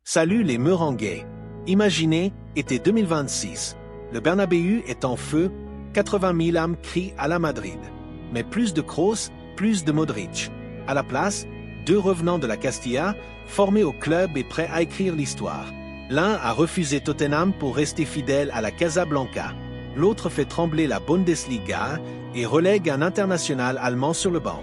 Salut les Merengues. Imaginez, été 2026. Le Bernabéu est en feu, 80 000 âmes crient à la Madrid. Mais plus de Kroos, plus de Modric. À la place, deux revenants de la Castilla, formés au club et prêts à écrire l'histoire. L'un a refusé Tottenham pour rester fidèle à la Casablanca. L'autre fait trembler la Bundesliga et relègue un international allemand sur le banc.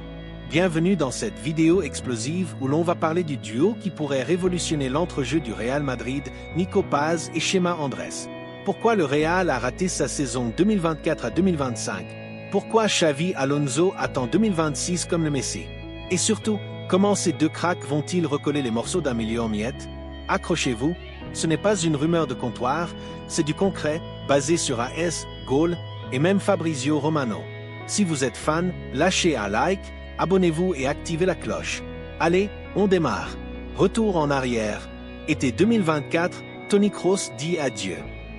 Bienvenue dans cette vidéo explosive où l'on va parler du duo qui pourrait révolutionner l'entrejeu du Real Madrid, Nico Paz et Chema Andrés. Pourquoi le Real a raté sa saison 2024 à 2025? Pourquoi Xavi Alonso attend 2026 comme le Messi? Et surtout, comment ces deux cracks vont-ils recoller les morceaux d'un milieu en miettes? Accrochez-vous, ce n'est pas une rumeur de comptoir, c'est du concret, basé sur AS, Goal et même Fabrizio Romano. Si vous êtes fan, lâchez un like, abonnez-vous et activez la cloche. Allez, on démarre. Retour en arrière. Été 2024, Toni Kroos dit adieu.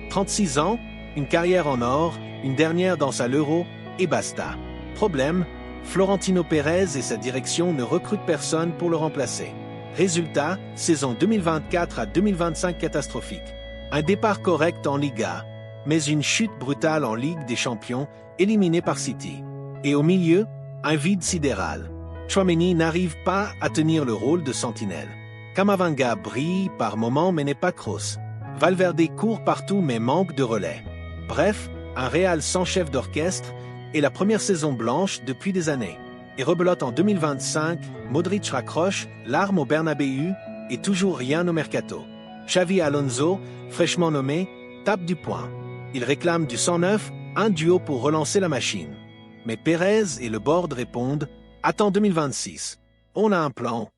36 ans, une carrière en or, une dernière danse à l'Euro, et basta. Problème, Florentino Pérez et sa direction ne recrutent personne pour le remplacer. Résultat, saison 2024 à 2025 catastrophique. Un départ correct en Liga, mais une chute brutale en Ligue des Champions, éliminé par City. Et au milieu, un vide sidéral. Tchouaméni n'arrive pas à tenir le rôle de sentinelle. Camavinga brille par moments mais n'est pas Kroos. Valverde court partout mais manque de relais. Bref, un Real sans chef d'orchestre et la première saison blanche depuis des années. Et rebelote en 2025, Modric raccroche, l'arme au Bernabéu et toujours rien au mercato. Xavi Alonso, fraîchement nommé, tape du poing. Il réclame du 109, un duo pour relancer la machine. Mais Pérez et le board répondent « Attends 2026. On a un plan. »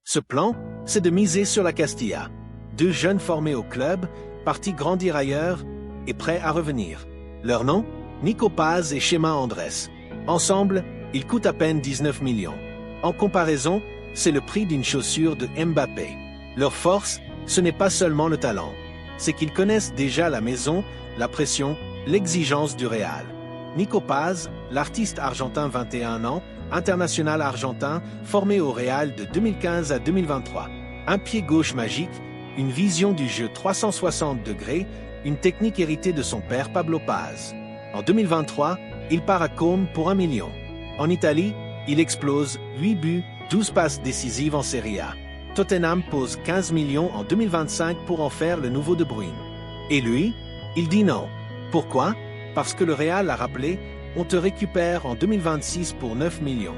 Ce plan, c'est de miser sur la Castilla. Deux jeunes formés au club, partis grandir ailleurs et prêts à revenir. Leur nom, Nico Paz et Chema Andrés. Ensemble, ils coûtent à peine 19 millions. En comparaison, c'est le prix d'une chaussure de Mbappé. Leur force, ce n'est pas seulement le talent. C'est qu'ils connaissent déjà la maison, la pression, l'exigence du Real. Nico Paz, l'artiste argentin 21 ans, international argentin, formé au Real de 2015 à 2023. Un pied gauche magique, une vision du jeu 360 degrés, une technique héritée de son père Pablo Paz. En 2023, il part à Comme pour 1 million. En Italie, il explose 8 buts, 12 passes décisives en Serie A. Tottenham pose 15 millions en 2025 pour en faire le nouveau De Bruyne. Et lui, il dit non. Pourquoi? Parce que le Real a rappelé, on te récupère en 2026 pour 9 millions.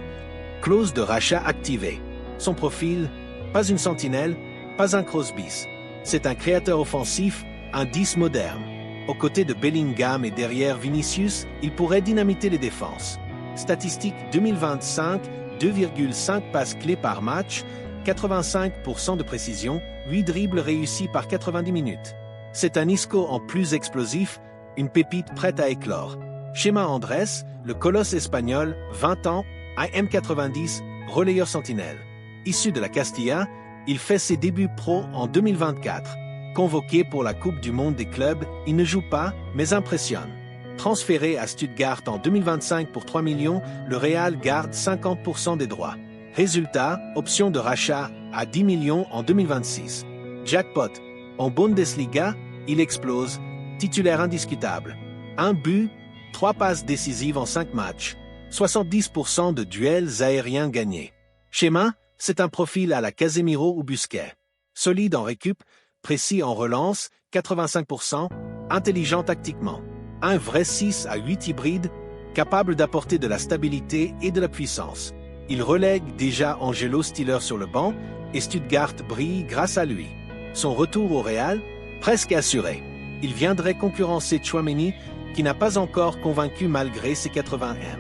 Clause de rachat activée. Son profil, pas une sentinelle, pas un Kroos bis. C'est un créateur offensif, un 10 moderne. Aux côtés de Bellingham et derrière Vinicius, il pourrait dynamiter les défenses. Statistique 2025, 2,5 passes clés par match, 85% de précision, 8 dribbles réussis par 90 minutes. C'est un Isco en plus explosif, une pépite prête à éclore. Chema Andrés, le colosse espagnol, 20 ans, AM90, relayeur sentinelle. Issu de la Castilla, il fait ses débuts pro en 2024. Convoqué pour la Coupe du Monde des clubs, il ne joue pas, mais impressionne. Transféré à Stuttgart en 2025 pour 3 millions, le Real garde 50% des droits. Résultat, option de rachat à 10 millions en 2026. Jackpot. En Bundesliga, il explose, titulaire indiscutable. 1 but, 3 passes décisives en 5 matchs. 70% de duels aériens gagnés. Chema, c'est un profil à la Casemiro ou Busquets. Solide en récup, précis en relance, 85%, intelligent tactiquement. Un vrai 6 à 8 hybride, capable d'apporter de la stabilité et de la puissance. Il relègue déjà Angelo Stiller sur le banc et Stuttgart brille grâce à lui. Son retour au Real, presque assuré. Il viendrait concurrencer Tchouaméni, qui n'a pas encore convaincu malgré ses 80 M.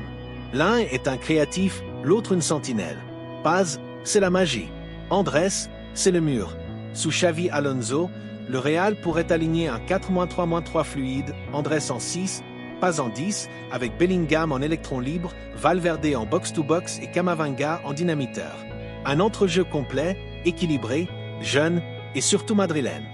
L'un est un créatif, l'autre une sentinelle. Paz, c'est la magie. Andrés, c'est le mur. Sous Xavi Alonso, le Real pourrait aligner un 4-3-3 fluide, Andrés en 6, Paz en 10, avec Bellingham en électron libre, Valverde en box-to-box et Camavinga en dynamiteur. Un entrejeu complet, équilibré, jeune et surtout madrilène.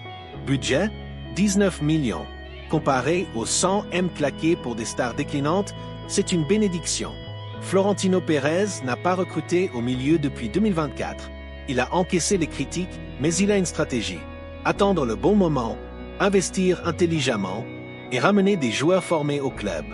Budget, 19 millions. Comparé aux 100 M claqués pour des stars déclinantes, c'est une bénédiction. Florentino Pérez n'a pas recruté au milieu depuis 2024. Il a encaissé les critiques, mais il a une stratégie. Attendre le bon moment, investir intelligemment et ramener des joueurs formés au club.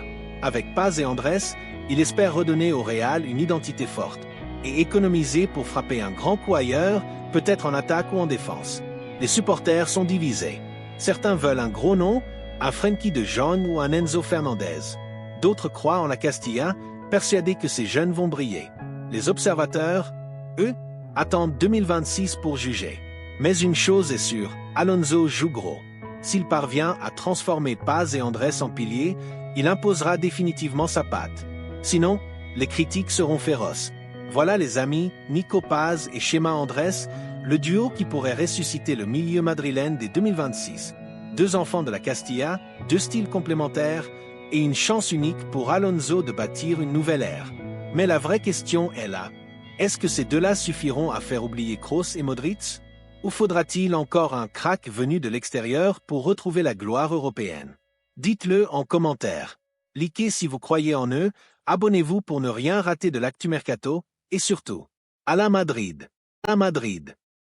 Avec Paz et Andrés, il espère redonner au Real une identité forte et économiser pour frapper un grand coup ailleurs, peut-être en attaque ou en défense. Les supporters sont divisés. Certains veulent un gros nom, un Frenkie de Jong ou un Enzo Fernandez. D'autres croient en la Castilla, persuadés que ces jeunes vont briller. Les observateurs, eux, attendent 2026 pour juger. Mais une chose est sûre, Alonso joue gros. S'il parvient à transformer Paz et Andrés en piliers, il imposera définitivement sa patte. Sinon, les critiques seront féroces. Voilà les amis, Nico Paz et Chema Andrés, le duo qui pourrait ressusciter le milieu madrilène dès 2026. Deux enfants de la Castilla, deux styles complémentaires et une chance unique pour Alonso de bâtir une nouvelle ère. Mais la vraie question est là. Est-ce que ces deux-là suffiront à faire oublier Kroos et Modric? Ou faudra-t-il encore un crack venu de l'extérieur pour retrouver la gloire européenne? Dites-le en commentaire. Likez si vous croyez en eux, abonnez-vous pour ne rien rater de l'actu mercato, et surtout, à la Madrid. À Madrid.